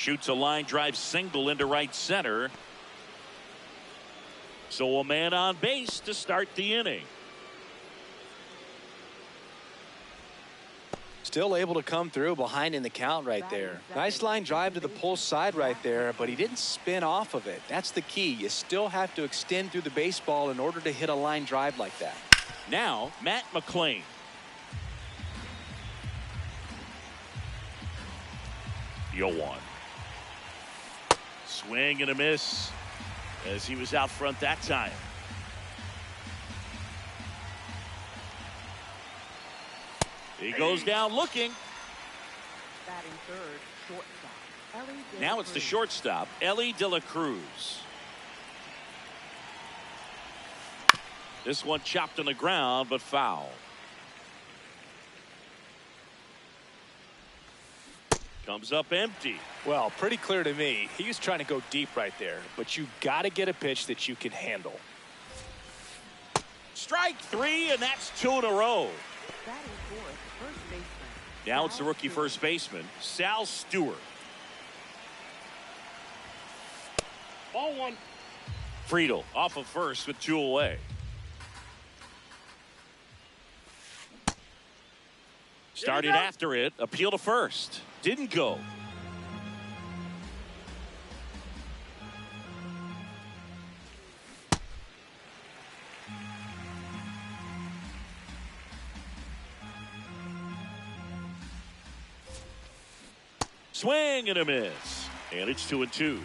Shoots a line drive single into right center. So a man on base to start the inning. Still able to come through behind in the count right there. Nice line drive to the pull side right there, but he didn't spin off of it. That's the key. You still have to extend through the baseball in order to hit a line drive like that. Now Matt McLain. The 0-1. Swing and a miss as he was out front that time. He goes down looking. Batting third, shortstop. Now it's the shortstop, Elly De La Cruz. This one chopped on the ground, but foul. Comes up empty. Well, pretty clear to me. He was trying to go deep right there, but you got to get a pitch that you can handle. Strike three, and that's 2 in a row. Batting fourth, first baseman. Now it's the rookie first baseman, Sal Stewart. Ball one. Friedel off of first with 2 away. Started after it, appeal to first. Didn't go. Swing and a miss. And it's 2-2.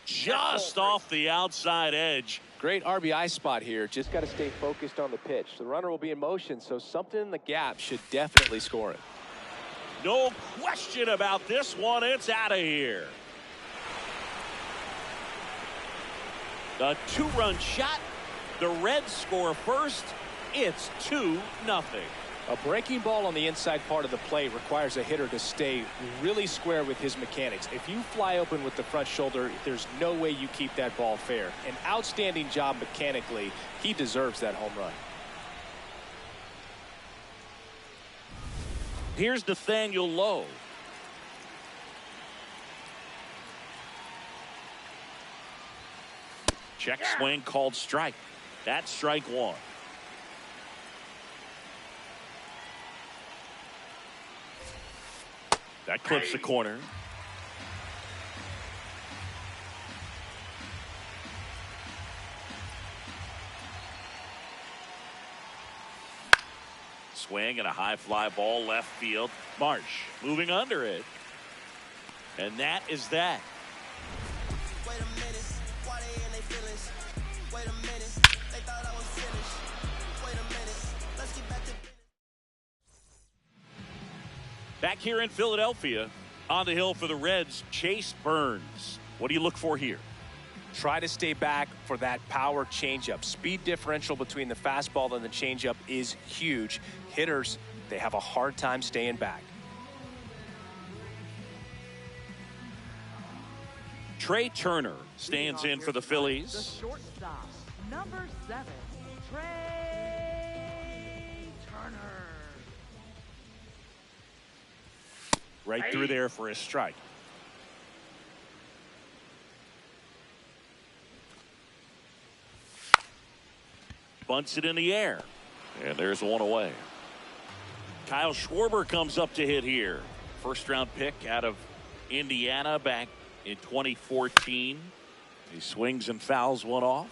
Just off the outside edge. Great RBI spot here. Just got to stay focused on the pitch. The runner will be in motion, so something in the gap should definitely score it. No question about this one. It's out of here. The 2-run shot. The Reds score first. It's 2-0. A breaking ball on the inside part of the plate requires a hitter to stay really square with his mechanics. If you fly open with the front shoulder, there's no way you keep that ball fair. An outstanding job mechanically. He deserves that home run. Here's Nathaniel Lowe. Check swing called strike. That's strike one. That clips the corner. Swing and a high fly ball left field. Marsh moving under it. And that is that. Wait a minute, why they in their feelings? Wait a minute, they thought I was finished. Wait a minute, let's get back to business. Back here in Philadelphia, on the hill for the Reds, Chase Burns. What do you look for here? Try to stay back for that power changeup. Speed differential between the fastball and the changeup is huge. Hitters, they have a hard time staying back. Trey Turner stands in for the Phillies. The shortstop, number 7, Trey Turner. Right through there for a strike. Bunts it in the air. And there's one away. Kyle Schwarber comes up to hit here. First round pick out of Indiana back in 2014. He swings and fouls one off.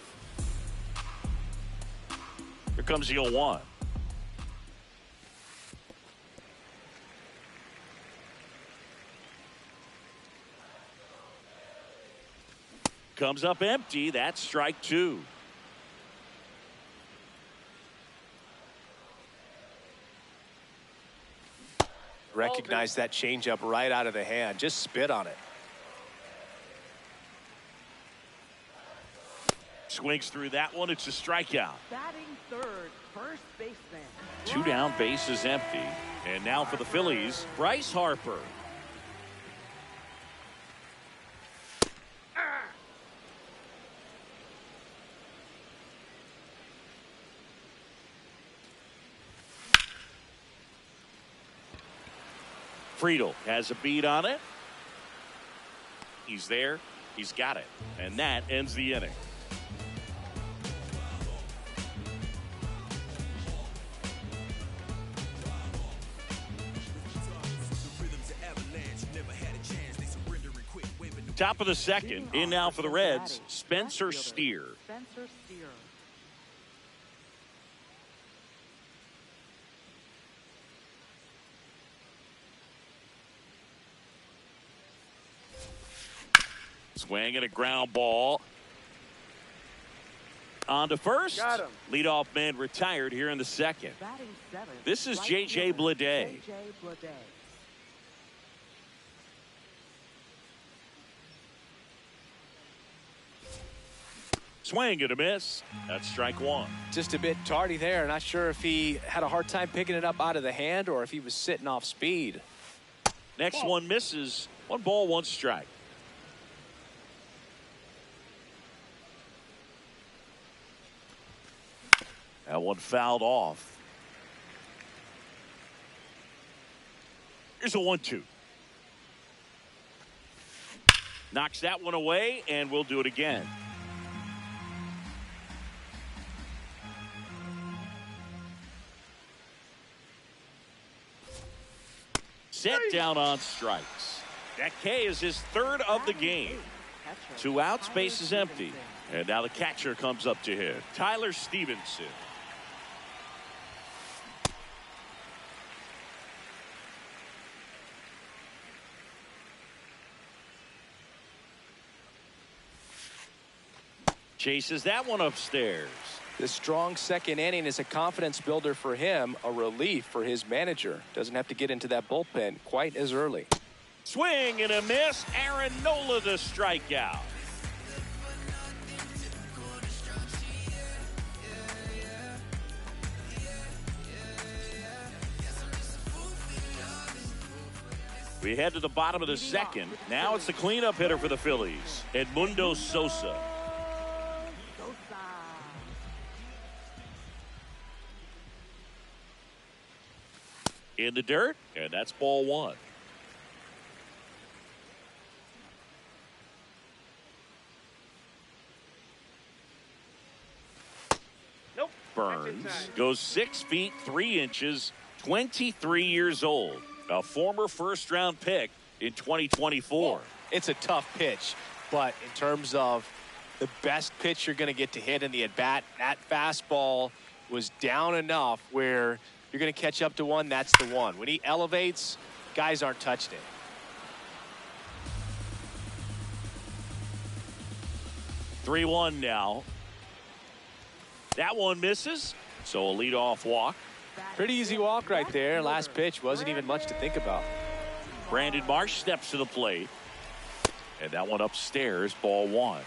Here comes the 0-1. Comes up empty. That's strike two. Recognize that changeup right out of the hand. Just spit on it. Swings through that one. It's a strikeout. Batting third, first baseman. 2 down, base is empty. And now for the Phillies, Bryce Harper. Friedel has a beat on it. He's there. He's got it. And that ends the inning. Top of the second. In now for the Reds, Spencer Steer. Spencer Steer. Swing and a ground ball. On to first. Got him. Leadoff man retired here in the second. Batting seventh. This is right J.J. fielder, Bleday. J.J. Bleday. Swing and a miss. That's strike one. Just a bit tardy there. Not sure if he had a hard time picking it up out of the hand or if he was sitting off speed. Next one misses. 1 ball, 1 strike. That one fouled off. Here's a 1-2. Knocks that one away, and we'll do it again. Set down on strikes. That K is his third of the game. Catcher, 2 outs, Tyler base is empty. Stevenson. And now the catcher comes up to hit. Tyler Stevenson. Chases that one upstairs. This strong second inning is a confidence builder for him, a relief for his manager. Doesn't have to get into that bullpen quite as early. Swing and a miss. Aaron Nola the strikeout. We head to the bottom of the second. Now it's the cleanup hitter for the Phillies, Edmundo Sosa. In the dirt, and that's ball 1. Nope. Burns goes 6 feet 3 inches, 23 years old, a former first-round pick in 2024. It's a tough pitch, but in terms of the best pitch you're going to get to hit in the at-bat, that fastball was down enough where you're going to catch up to one. That's the one. When he elevates, guys aren't touching it. Three 3-1 now. That one misses, so a leadoff walk. Pretty easy walk right there. Last pitch wasn't even much to think about. Brandon Marsh steps to the plate, and that one upstairs, ball 1.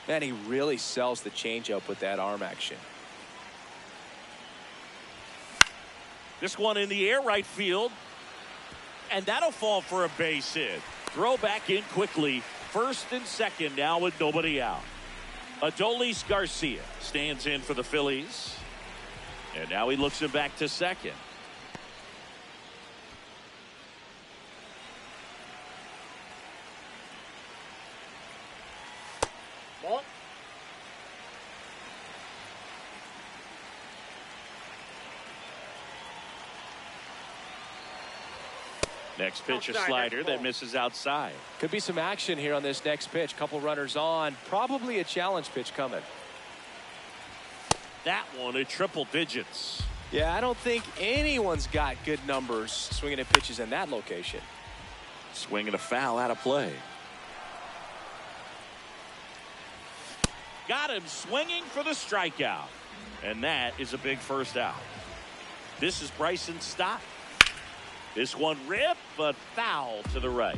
Man, he really sells the changeup with that arm action. This one in the air, right field, and that'll fall for a base hit. Throw back in quickly. First and second now with nobody out. Adolis Garcia stands in for the Phillies, and now he looks him back to second. Next pitch, a slider that misses outside. Could be some action here on this next pitch. Couple runners on. Probably a challenge pitch coming. That one at triple digits. Yeah, I don't think anyone's got good numbers swinging at pitches in that location. Swinging a foul out of play. Got him swinging for the strikeout. And that is a big first out. This is Bryson Stott. This one ripped, but foul to the right.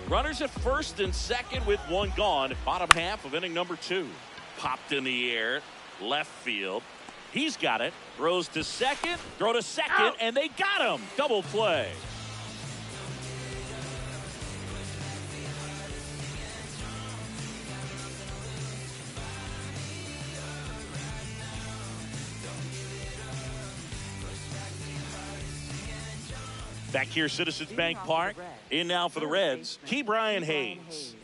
Runners at first and second with one gone. Bottom half of inning number 2. Popped in the air, left field. He's got it. Throws to second, throw to second, and they got him. Double play. Back here, Citizens Bank Park. In now for the Reds, Ke'Bryan Hayes.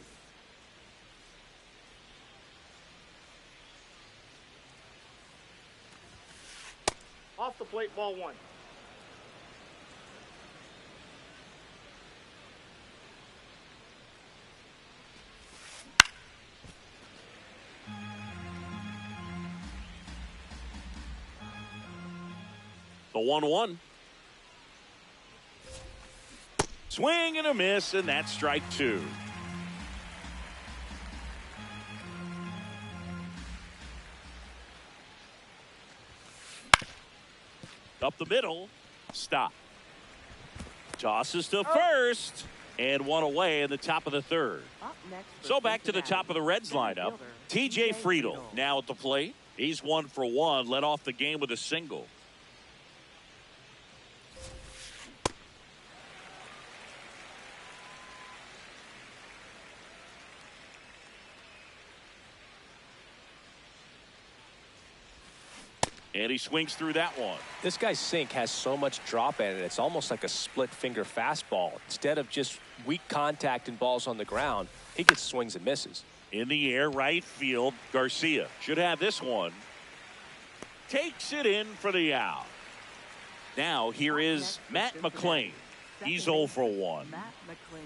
Off the plate, ball one. The 1-1. Swing and a miss, and that's strike two. Up the middle. Stop. Tosses to first. And one away in the top of the third. So back to the top of the Reds lineup. TJ Friedl now at the plate. He's 1 for 1. Led off the game with a single. And he swings through that one. This guy's sink has so much drop in it. It's almost like a split finger fastball. Instead of just weak contact and balls on the ground, he gets swings and misses. In the air, right field. Garcia should have this one. Takes it in for the out. Now here is Matt McLain. He's 0 for 1. Matt McLain.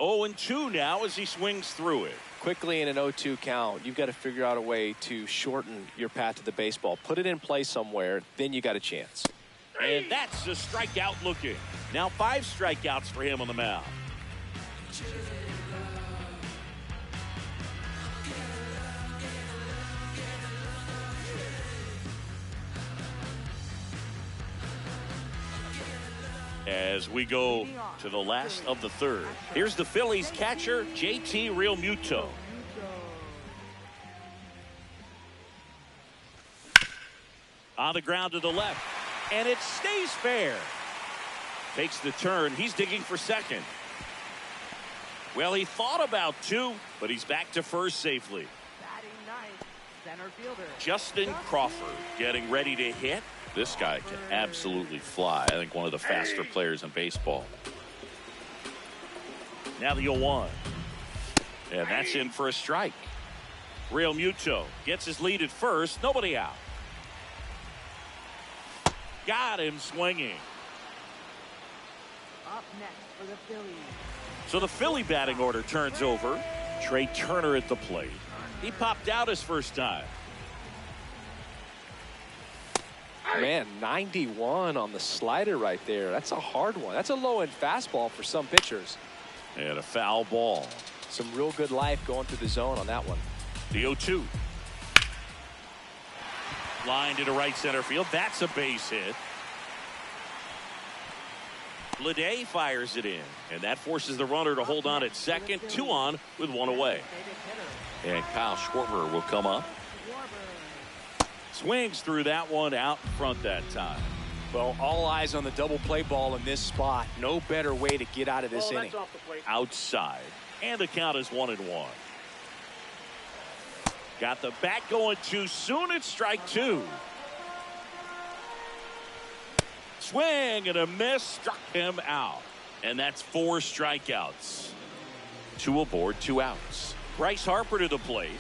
Oh, and 2 now as he swings through it. Quickly in an 0-2 count, you've got to figure out a way to shorten your path to the baseball. Put it in play somewhere, then you got a chance. And that's a strikeout looking. Now 5 strikeouts for him on the mound. As we go to the last of the third. Here's the Phillies catcher, JT Realmuto. On the ground to the left. And it stays fair. Takes the turn. He's digging for second. Well, he thought about 2, but he's back to first safely. Batting ninth, center fielder. Justin Crawford getting ready to hit. This guy can absolutely fly. I think one of the faster players in baseball. Now the 0-1. And that's in for a strike. Realmuto gets his lead at first. Nobody out. Got him swinging. Up next for the Phillies. So the Philly batting order turns over. Trey Turner at the plate. He popped out his first time. Man, 91 on the slider right there. That's a hard one. That's a low-end fastball for some pitchers. And a foul ball. Some real good life going through the zone on that one. The 0-2. Line to right center field. That's a base hit. Bleday fires it in. And that forces the runner to hold on at second. 2 on with 1 away. And Kyle Schwarber will come up. Swings through that one out front that time. Well, all eyes on the double play ball in this spot. No better way to get out of this inning. That's off the plate. Outside. And the count is 1-1. Got the bat going too soon. It's strike 2. Swing and a miss. Struck him out. And that's 4 strikeouts. 2 aboard, 2 outs. Bryce Harper to the plate.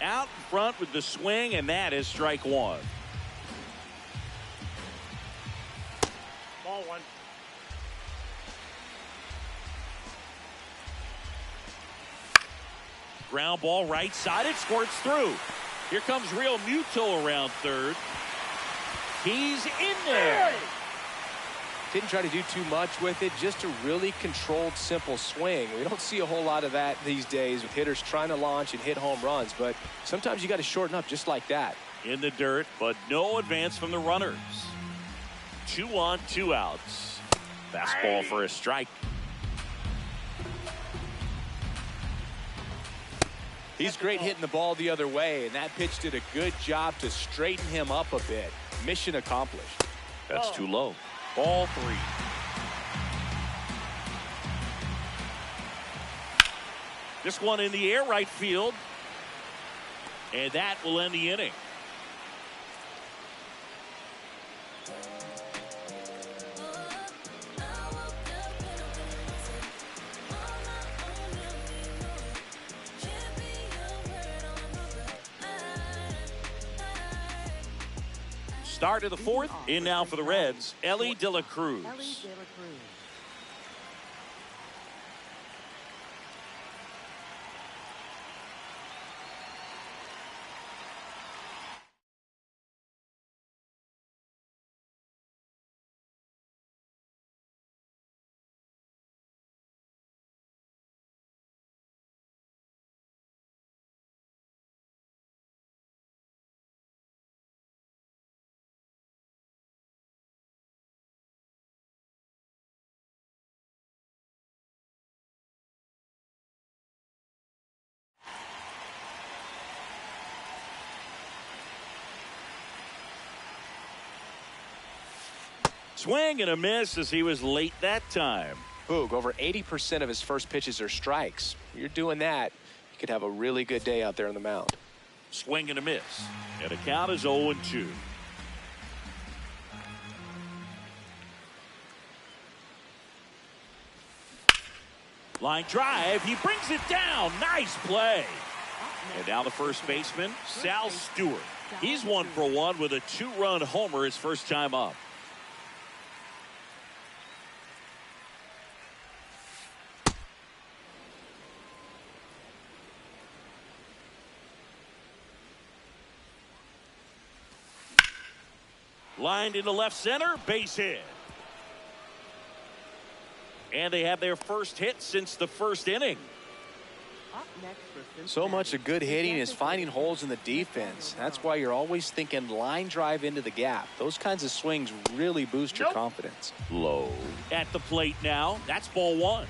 Out in front with the swing, and that is strike 1. Ball one. Ground ball right side. It squirts through. Here comes Realmuto around third. He's in there. Didn't try to do too much with it, just a really controlled, simple swing. We don't see a whole lot of that these days with hitters trying to launch and hit home runs, but sometimes you got to shorten up just like that. In the dirt, but no advance from the runners. 2 on, 2 outs. Fastball for a strike. He's great hitting the ball the other way, and that pitch did a good job to straighten him up a bit. Mission accomplished. That's too low. Ball 3. This one in the air, right field. And that will end the inning. Start of the 4th. In now for the Reds, Elly De La Cruz. Elly De La Cruz. Swing and a miss as he was late that time. Boog, over 80% of his first pitches are strikes. You're doing that, you could have a really good day out there on the mound. Swing and a miss. And the count is 0-2. Line drive. He brings it down. Nice play. And now the first baseman, Sal Stewart. He's 1-for-1 with a 2-run homer his first time up. Lined into left center, base hit. And they have their first hit since the first inning. Up next for So Cincinnati, much of good hitting is Jefferson finding Wilson. holes in the defense. That's why you're always thinking line drive into the gap. Those kinds of swings really boost your confidence. Low. At the plate now. That's ball 1.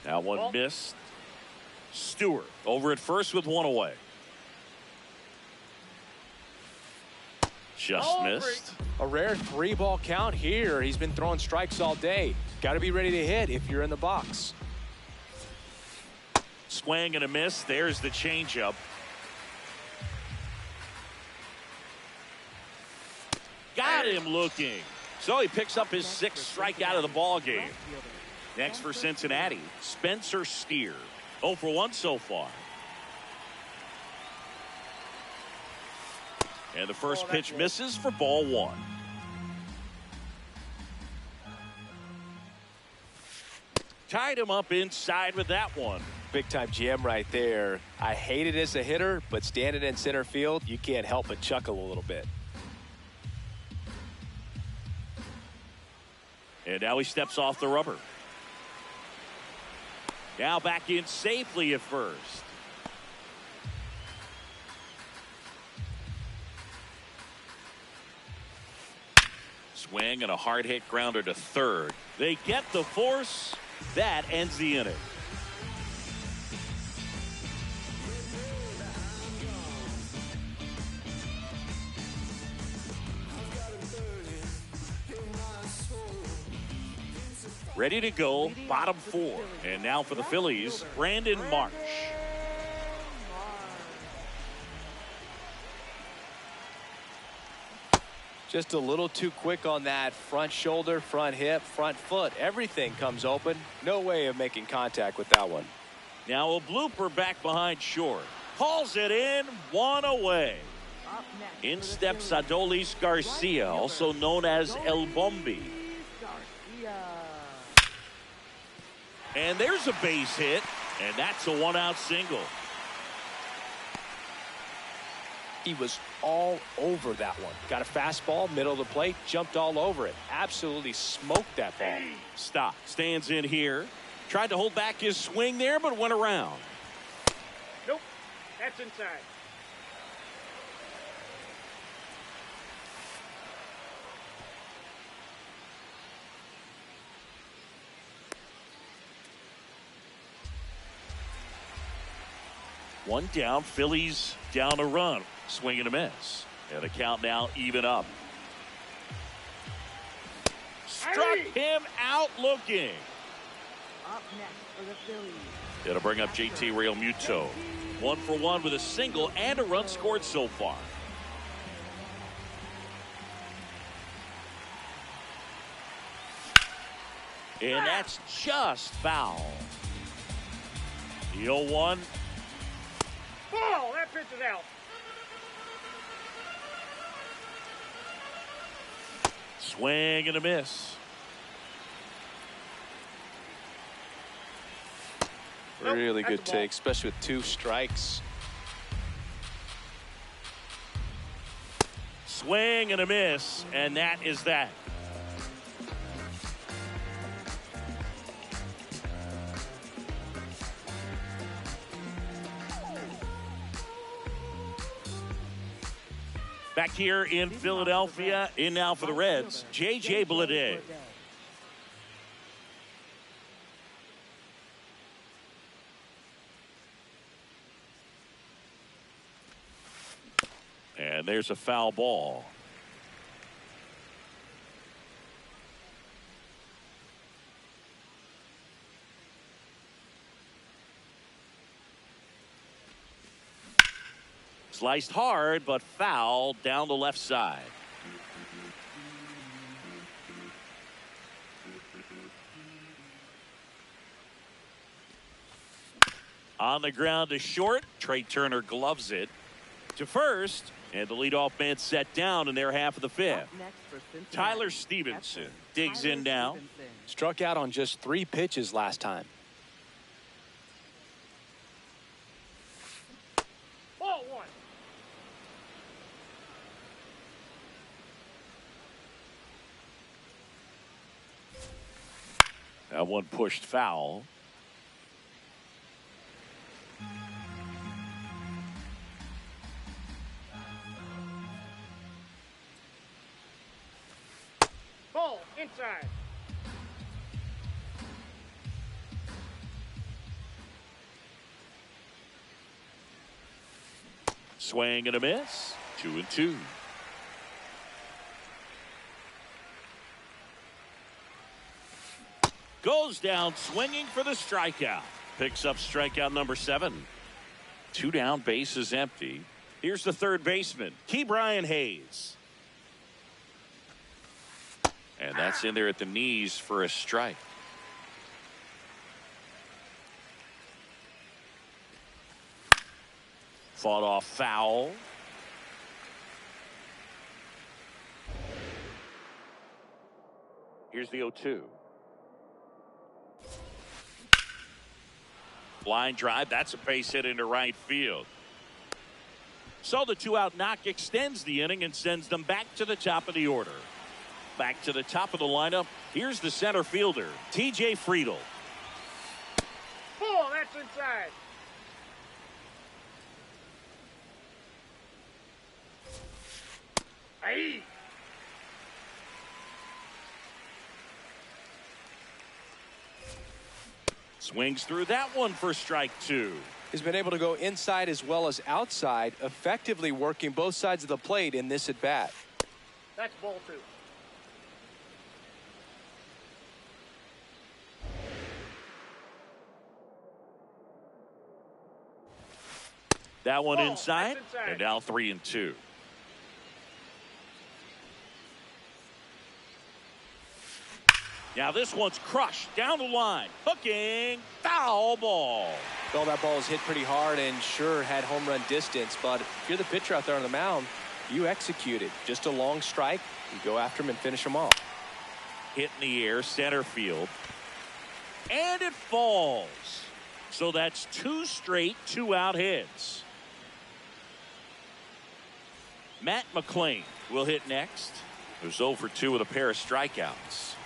Now one missed. Stewart over at first with 1 away. Just missed. A rare 3-ball count here. He's been throwing strikes all day. Got to be ready to hit if you're in the box. Swing and a miss. There's the changeup. Got him looking. So he picks up his 6th strikeout of the ball game. Next for Cincinnati, Spencer Steer. 0-for-1 so far. And the first pitch misses for ball 1. Tied him up inside with that one. Big time jam right there. I hate it as a hitter, but standing in center field, you can't help but chuckle a little bit. And now he steps off the rubber. Now back in safely at first. Swing and a hard hit grounder to third. They get the force. That ends the inning. Ready to go, bottom 4. And now for the Phillies, Brandon Marsh. Just a little too quick on that front shoulder, front hip, front foot. Everything comes open. No way of making contact with that one. Now a blooper back behind short. Hauls it in, 1 away. Up next In for the steps Phillies, Adolis Garcia, right also fielder, known as El Bombi. Garcia. And there's a base hit, and that's a 1-out single. He was all over that one. Got a fastball, middle of the plate, jumped all over it. Absolutely smoked that ball. Stock stands in here. Tried to hold back his swing there, but went around. That's inside. One down. Phillies down a run. Swing and a miss. And the count now even up. Struck him out looking. Up next for the Phillies. It'll bring up JT Realmuto. 1 for 1 with a single and a run scored so far. And that's just foul. The 0-1. Ball! That pitch is out. Swing and a miss. Nope, Really that's good a ball. take, especially with 2 strikes. Swing and a miss, and that is that. Back here in Philadelphia, in now for the Reds, J.J. Bleday. And there's a foul ball. Sliced hard, but foul down the left side. On the ground to short. Trey Turner gloves it to first. And the leadoff man set down in their half of the fifth. Up next for Cincinnati. Tyler Stevenson digs in now. Struck out on just 3 pitches last time. Ball 1. That one pushed foul. Ball inside. Swing and a miss. 2-2. Goes down swinging for the strikeout. Picks up strikeout number 7. 2 down, base is empty. Here's the third baseman, Ke'Bryan Hayes. And that's in there at the knees for a strike. Fought off foul. Here's the 0-2. Line drive. That's a base hit into right field. So the 2-out knock extends the inning and sends them back to the top of the order. Back to the top of the lineup. Here's the center fielder, TJ Friedl. Ball, that's inside. Aye. Swings through that one for strike 2. He's been able to go inside as well as outside, effectively working both sides of the plate in this at-bat. That's ball 2. That one Ball, inside, that's inside. and now 3-2. Now this one's crushed down the line. Hooking, foul ball. Well, that ball was hit pretty hard and sure had home run distance, but if you're the pitcher out there on the mound, you execute it. Just a long strike, you go after him and finish him off. Hit in the air, center field. And it falls. So that's 2 straight 2-out hits. Matt McLain will hit next. He was 0 for 2 with a pair of strikeouts.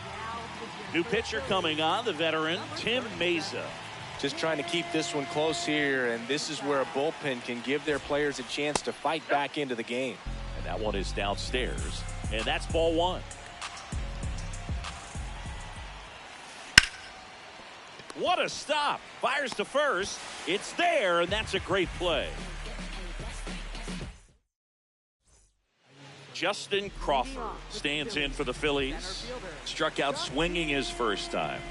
Now New pitcher coming on, the veteran Tim Mesa. Just trying to keep this one close here, and this is where a bullpen can give their players a chance to fight back into the game. And that one is downstairs, and that's ball one. What a stop. Fires to first. It's there, and that's a great play. Justin Crawford stands in for the Phillies. Struck out swinging his first time.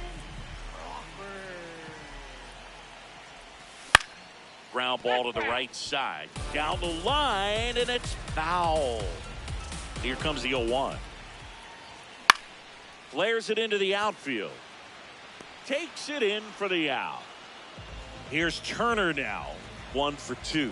Ground ball to the right side. Down the line, and it's foul. Here comes the 0-1. Flares it into the outfield. Takes it in for the out. Here's Turner now. 1 for 2.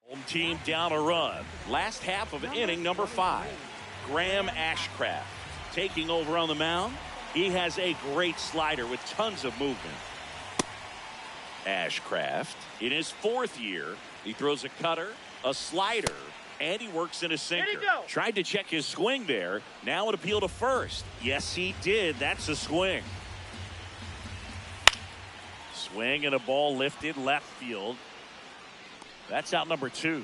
Home team down a run. Last half of inning number 5. Graham Ashcraft taking over on the mound. He has a great slider with tons of movement. Ashcraft in his 4th year. He throws a cutter, a slider, and he works in a sinker. Tried to check his swing there. Now an appeal to first. Yes, he did. That's a swing. Swing and a ball lifted left field. That's out number 2.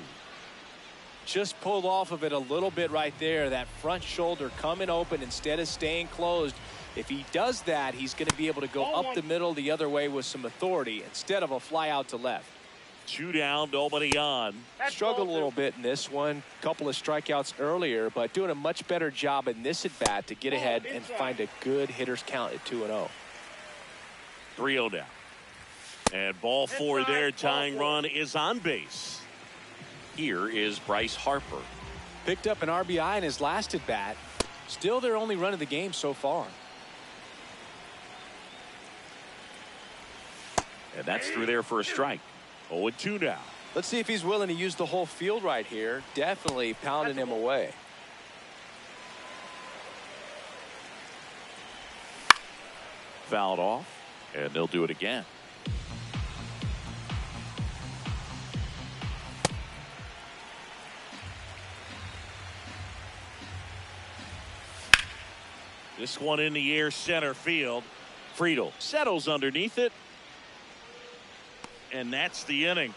Just pulled off of it a little bit right there. That front shoulder coming open instead of staying closed. If he does that, he's going to be able to go up the middle the other way with some authority instead of a fly out to left. 2 down, nobody on. Struggled a little bit in this one. Couple of strikeouts earlier, but doing a much better job in this at bat to get ahead and find a good hitter's count at 2-0. 3-0 down. And ball 4 there. Tying run is on base. Here is Bryce Harper. Picked up an RBI in his last at bat. Still their only run of the game so far. And that's through there for a strike. 0-2 now. Let's see if he's willing to use the whole field right here. Definitely pounding him away. Fouled off, and they'll do it again. This one in the air, center field. Friedel settles underneath it. And that's the inning.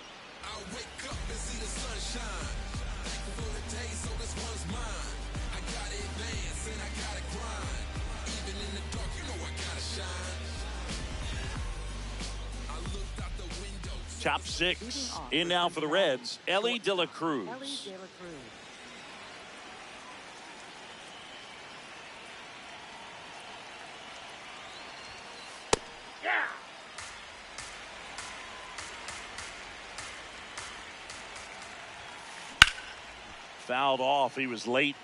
Top 6 in now for the Reds. Elly De La Cruz. Fouled off. He was late.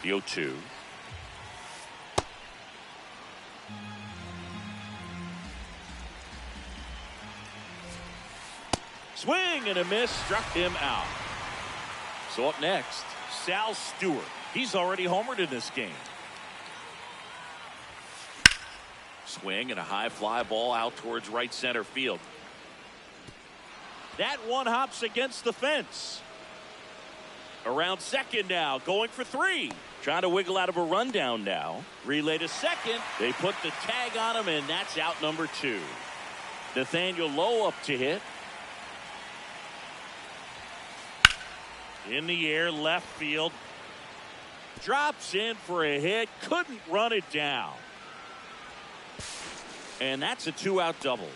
The 0-2. Swing and a miss. Struck him out. So up next, Sal Stewart. He's already homered in this game. Swing and a high fly ball out towards right center field. That one hops against the fence. Around second now, going for 3. Trying to wiggle out of a rundown now. Relay to second. They put the tag on him, and that's out number 2. Nathaniel Lowe up to hit. In the air, left field. Drops in for a hit. Couldn't run it down. And that's a 2-out double.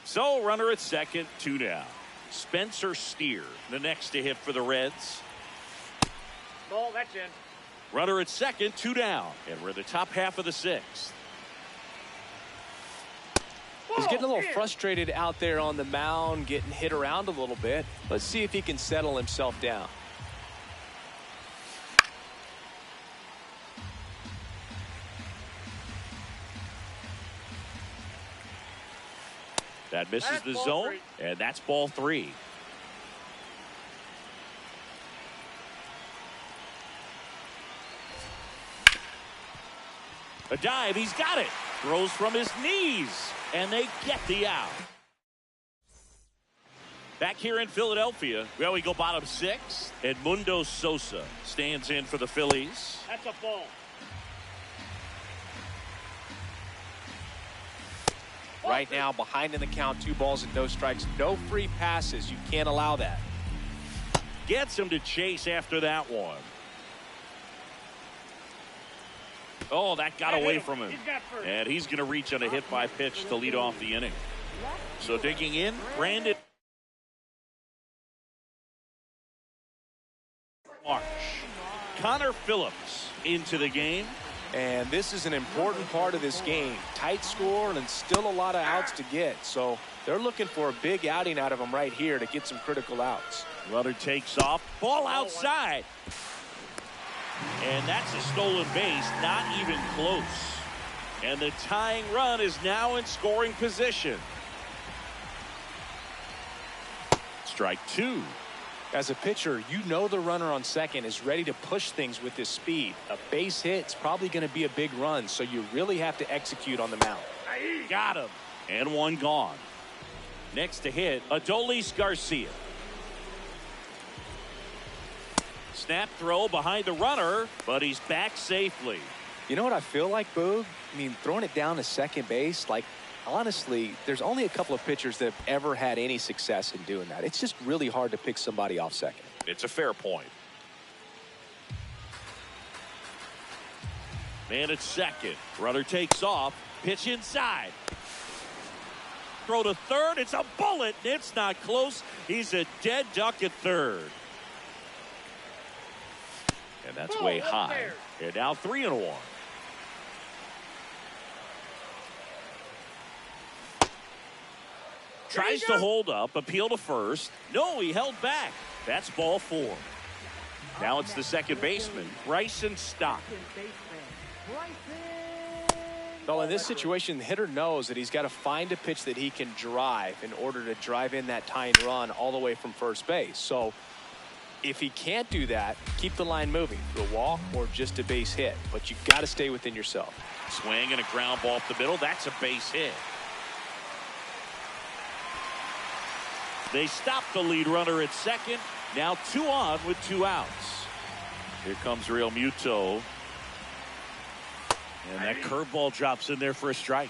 So runner at second, 2 down. Spencer Steer, the next to hit for the Reds. Ball, that's in. Runner at second, 2 down. And we're in the top half of the 6th. He's getting a little frustrated out there on the mound, getting hit around a little bit. Let's see if he can settle himself down. That misses the zone, and that's ball 3. A dive, he's got it. Throws from his knees, and they get the out. Back here in Philadelphia, well, we go bottom 6. Edmundo Sosa stands in for the Phillies. That's a ball. Right now, behind in the count, 2 balls and no strikes. No free passes. You can't allow that. Gets him to chase after that one. Oh, that got away from him. And he's going to reach on a hit by pitch to lead off the inning. So digging in, Brandon Marsh. Connor Phillips into the game. And this is an important part of this game. Tight score and still a lot of outs to get. So they're looking for a big outing out of him right here to get some critical outs. Runner takes off. Ball outside. And that's a stolen base. Not even close. And the tying run is now in scoring position. Strike 2. As a pitcher, you know the runner on second is ready to push things with his speed. A base hit's probably going to be a big run, so you really have to execute on the mound. Got him. And one gone. Next to hit, Adolis Garcia. Snap throw behind the runner, but he's back safely. You know what I feel like, Boog? I mean, throwing it down to second base, like, honestly, there's only a couple of pitchers that have ever had any success in doing that. It's just really hard to pick somebody off second. It's a fair point. Man at second. Runner takes off. Pitch inside. Throw to third. It's a bullet. It's not close. He's a dead duck at third. And that's way high. And now 3-1. Tries to hold up, appeal to first. No, he held back. That's ball 4. Now it's the second baseman, Bryson Stott. Well, in this situation, the hitter knows that he's got to find a pitch that he can drive in order to drive in that tying run all the way from first base. So if he can't do that, keep the line moving through a walk or just a base hit. But you've got to stay within yourself. Swing and a ground ball up the middle. That's a base hit. They stop the lead runner at second. Now 2 on with 2 outs. Here comes Real Muto. And that curveball drops in there for a strike.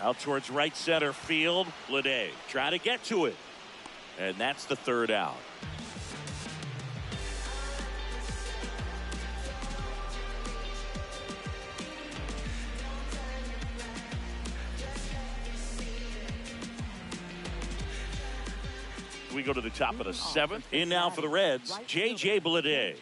Out towards right center field. Bleday trying to get to it. And that's the 3rd out. We go to the top of the 7th. In now for the Reds, J.J. Bleday.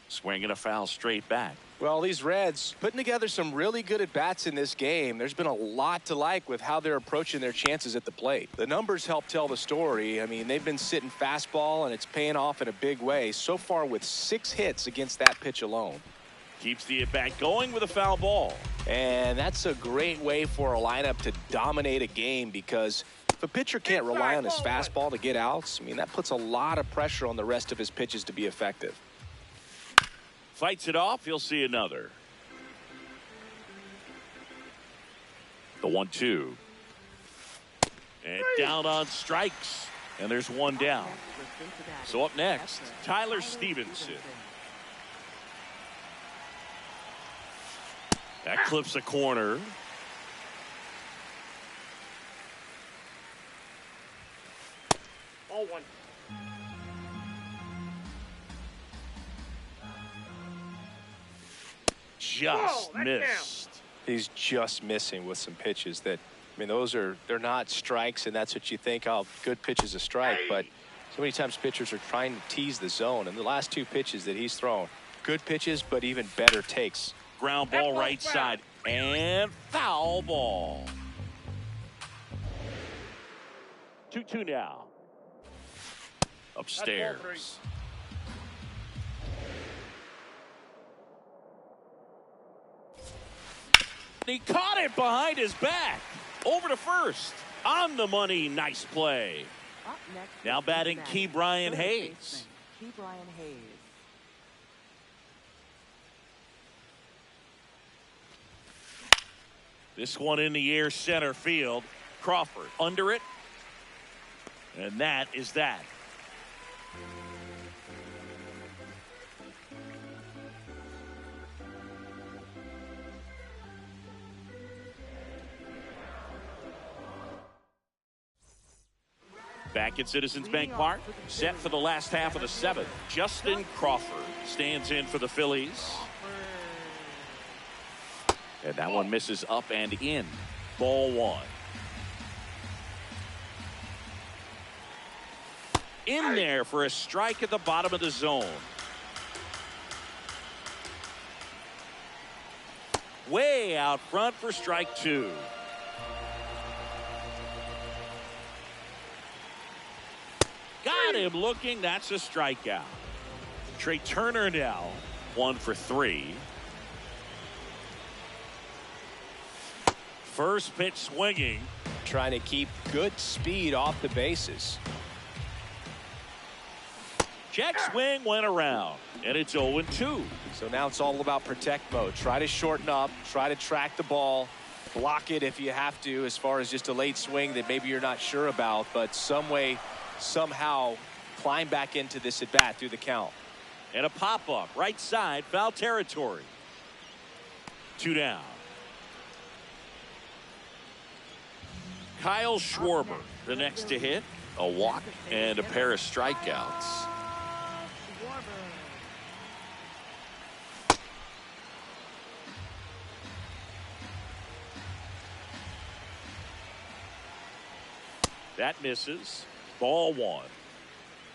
Swinging a foul straight back. Well, these Reds putting together some really good at-bats in this game. There's been a lot to like with how they're approaching their chances at the plate. The numbers help tell the story. I mean, they've been sitting fastball, and it's paying off in a big way. So far with 6 hits against that pitch alone. Keeps the at-bat going with a foul ball. And that's a great way for a lineup to dominate a game, because if a pitcher can't rely on his fastball to get outs, I mean, that puts a lot of pressure on the rest of his pitches to be effective. Fights it off. He'll see another. The 1-2. And down on strikes. And there's one down. So up next, Tyler Stevenson. That clips a corner. All 1. Just missed. He's just missing with some pitches that, I mean, they're not strikes, and that's what you think, oh, good pitch is a strike. But so many times pitchers are trying to tease the zone, and the last 2 pitches that he's thrown, good pitches, but even better takes. Ground ball right side, and foul ball. 2-2 now. Upstairs. He caught it behind his back. Over to first. On the money, nice play. Up next Now is batting Cincinnati, Key Brian third Hayes. baseman, Key Brian Hayes. This one in the air, center field. Crawford under it. And that is that. Back at Citizens Bank Park, set for the last half of the seventh. Justin Crawford stands in for the Phillies. And that one misses up and in. Ball one. In there for a strike at the bottom of the zone. Way out front for strike two. Got him looking. That's a strikeout. Trey Turner now 1 for 3. First pitch swinging. Trying to keep good speed off the bases. Check swing went around, and it's 0-2. So now it's all about protect mode. Try to shorten up, try to track the ball, block it if you have to, as far as just a late swing that maybe you're not sure about, but some way, somehow climb back into this at bat through the count. And a pop up right side, foul territory. 2 down. Kyle Schwarber, the next to hit, a walk and a pair of strikeouts. That misses. Ball one.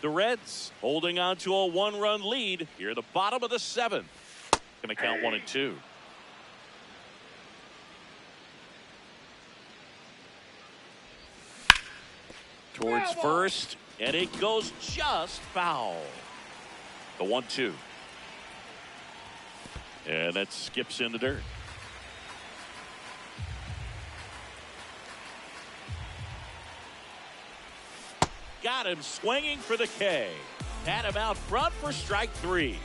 The Reds holding on to a 1-run lead here at the bottom of the seventh. Going to count 1-2. Towards first, and it goes just foul. The 1-2. And that skips in the dirt. Got him swinging for the K. Had him out front for strike 3.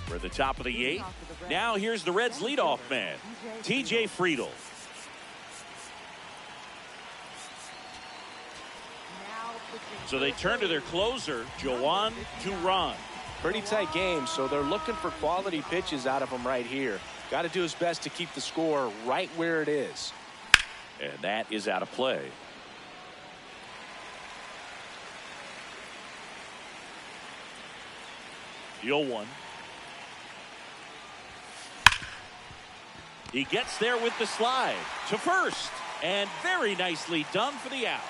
We're at the top of the 8th. Now here's the Reds leadoff man, TJ Friedl. So they turn to their closer, Jhoan Duran. Pretty tight game, so they're looking for quality pitches out of him right here. Got to do his best to keep the score right where it is. And that is out of play. The 0-1. He gets there with the slide to first, and very nicely done for the out.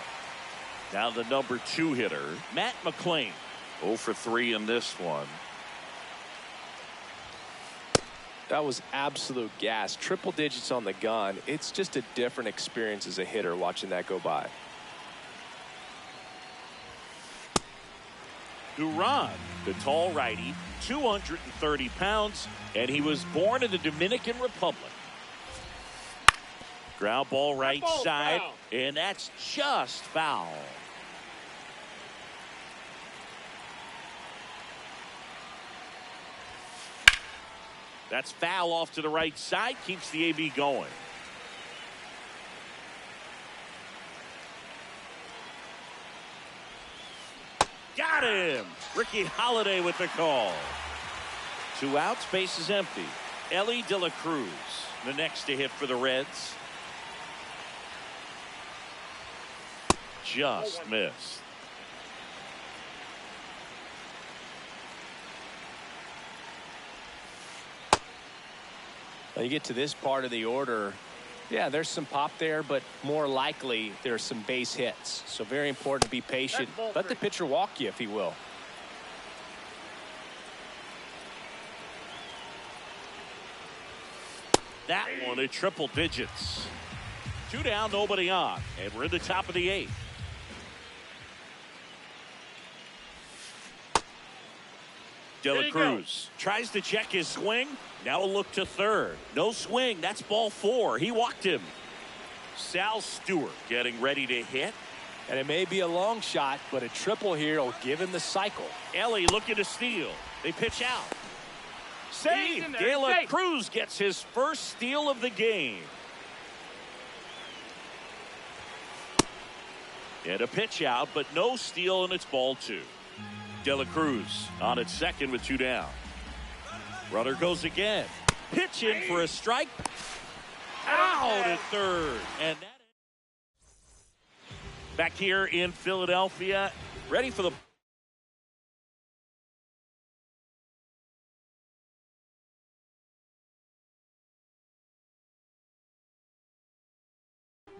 Now the number 2 hitter, Matt McLain. 0 for 3 in this one. That was absolute gas. Triple digits on the gun. It's just a different experience as a hitter watching that go by. Duran, the tall righty, 230 pounds, and he was born in the Dominican Republic. Ground ball right side, and that's just foul. That's foul off to the right side, keeps the AB going. Got him! Ricky Holiday with the call. 2 outs, base is empty. Elly De La Cruz, the next to hit for the Reds. Just missed. When you get to this part of the order, yeah, there's some pop there, but more likely there's some base hits. So very important to be patient. Let the pitcher walk you, if he will. That one at triple digits. 2 down, nobody on, and we're in the top of the 8th. De La There you Cruz tries to check his swing. Now a look to third. No swing. That's ball 4. He walked him. Sal Stewart getting ready to hit. And it may be a long shot, but a triple here will give him the cycle. Ellie looking to steal. They pitch out. He's Save. in there. De La Safe. Cruz gets his first steal of the game. And a pitch out, but no steal, and it's ball 2. De La Cruz on its second with 2 down. Runner goes again. Pitch in for a strike. Out at third. And that back here in Philadelphia, ready for the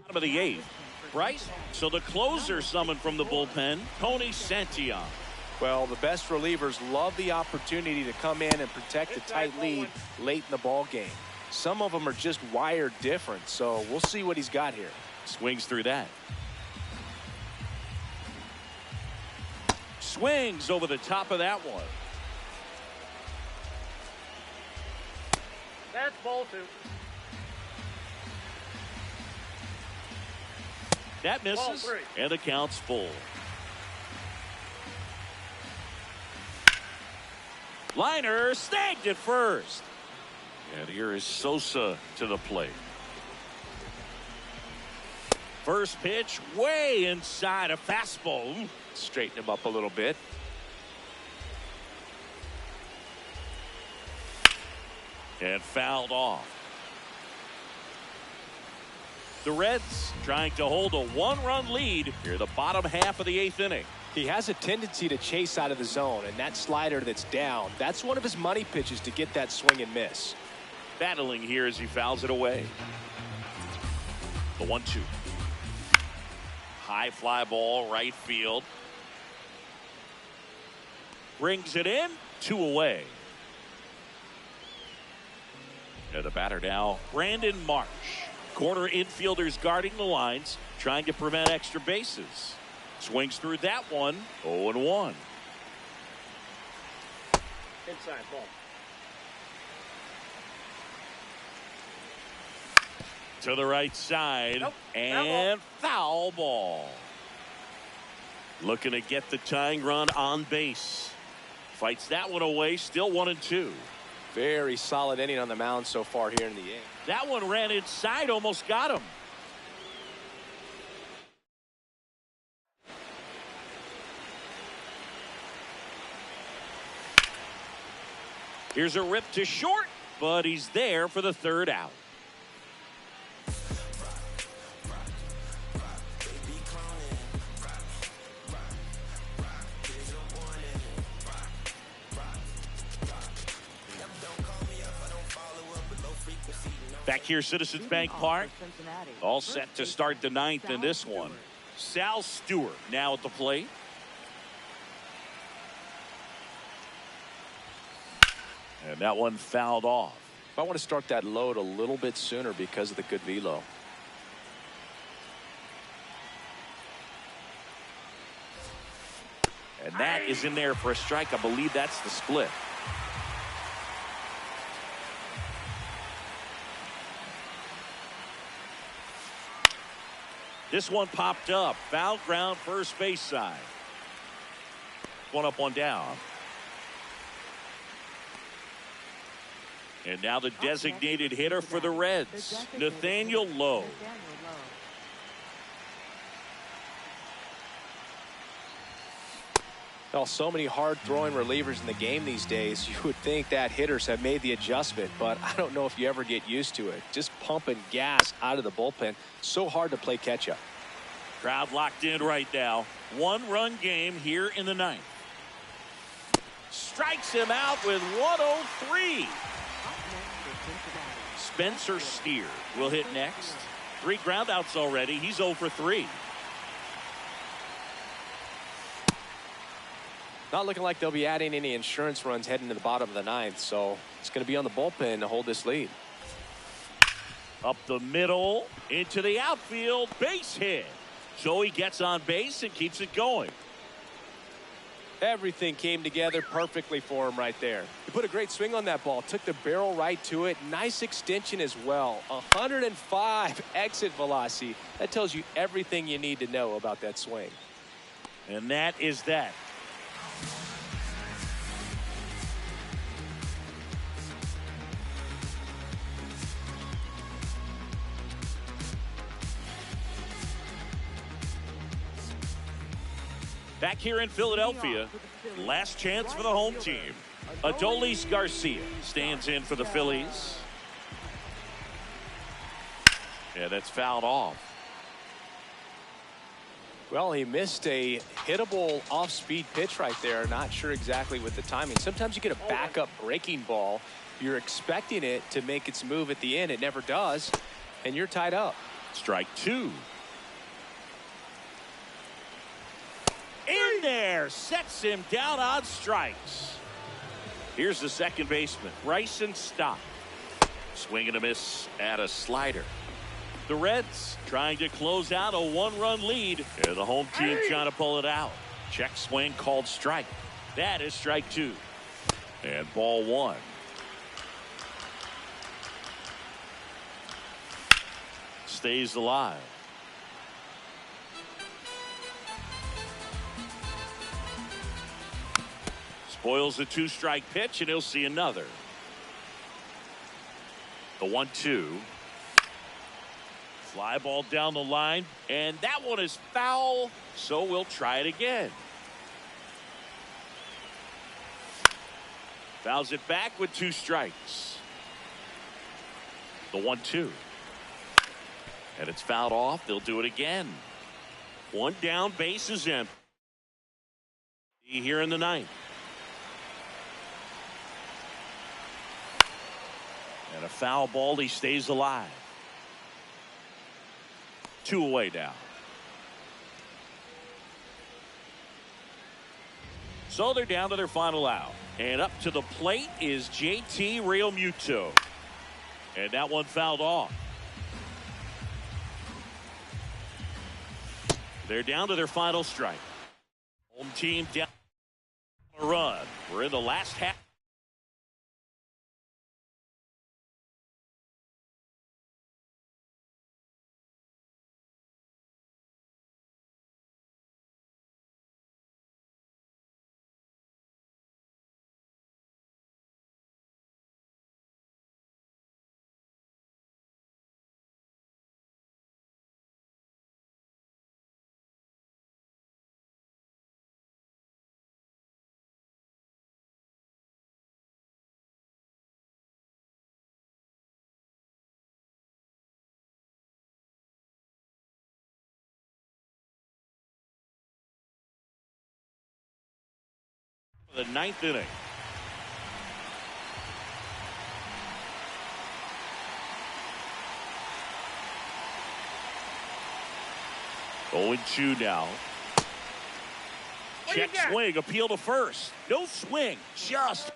bottom of the 8th. Bryce, so the closer summoned from the bullpen, Tony Santillan. Well, the best relievers love the opportunity to come in and protect a tight lead late in the ball game. Some of them are just wired different, so we'll see what he's got here. Swings through that. Swings over the top of that one. That's ball 2. That misses, Ball 3. and the count's full. Liner snagged at first. And here is Sosa to the plate. First pitch way inside a fastball. Straighten him up a little bit. And fouled off. The Reds trying to hold a 1-run lead here the bottom half of the 8th inning. He has a tendency to chase out of the zone, and that slider that's down, that's one of his money pitches to get that swing and miss. Battling here as he fouls it away. The 1-2. High fly ball, right field. Brings it in, 2 away. And the batter now, Brandon Marsh. Corner infielders guarding the lines, trying to prevent extra bases. Swings through that one, 0-1. Inside ball. To the right side, Nope. and foul ball. Looking to get the tying run on base. Fights that one away, still 1-2. Very solid inning on the mound so far here in the 8th. That one ran inside, almost got him. Here's a rip to short, but he's there for the 3rd out. Back here, Citizens Bank Park. All set to start the 9th in this one. Sal Stewart now at the plate. And that one fouled off. I want to start that load a little bit sooner because of the good velo. And that is in there for a strike. I believe that's the split. This one popped up. Foul ground, first base side. One up, one down. And now the designated hitter for the Reds, Nathaniel Lowe. Well, so many hard-throwing relievers in the game these days, you would think that hitters have made the adjustment, but I don't know if you ever get used to it. Just pumping gas out of the bullpen. So hard to play catch-up. Crowd locked in right now. 1-run game here in the 9th. Strikes him out with 103. Spencer Steer will hit next. 3 groundouts already. He's 0 for 3. Not looking like they'll be adding any insurance runs heading to the bottom of the 9th, so it's going to be on the bullpen to hold this lead. Up the middle, into the outfield, base hit. So he gets on base and keeps it going. Everything came together perfectly for him right there. He put a great swing on that ball, took the barrel right to it. Nice extension as well. 105 exit velocity. That tells you everything you need to know about that swing. And that is that. Back here in Philadelphia, last chance for the home team. Adolis Garcia stands in for the Phillies. Yeah, that's fouled off. Well, he missed a hittable off-speed pitch right there. Not sure exactly with the timing. Sometimes you get a backup breaking ball. You're expecting it to make its move at the end. It never does, and you're tied up. Strike two. In there, sets him down on strikes. Here's the second baseman, Bryson Stott. Swing and a miss at a slider. The Reds trying to close out a one-run lead. And the home team trying to pull it out. Check swing called strike. That is strike two. And ball one. Stays alive. Spoils the two-strike pitch, and he'll see another. The 1-2. Fly ball down the line, and that one is foul, so we'll try it again. Fouls it back with two strikes. The 1-2. And it's fouled off. They'll do it again. One down, base is empty. Here in the ninth. And a foul ball, he stays alive. Two away now. So they're down to their final out. And up to the plate is JT Realmuto. And that one fouled off. They're down to their final strike. Home team down a run. We're in the last half. The ninth inning. Oh, 0-2 now. Check swing, appeal to first. No swing, just.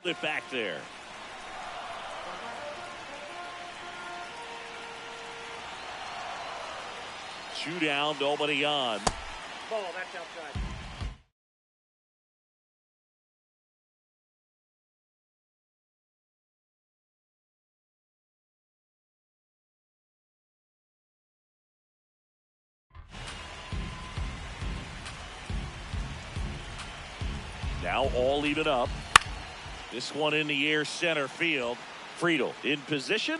It back there. Two down, nobody on. Ball, that's outside. Now all even up. This one in the air, center field. Friedl in position.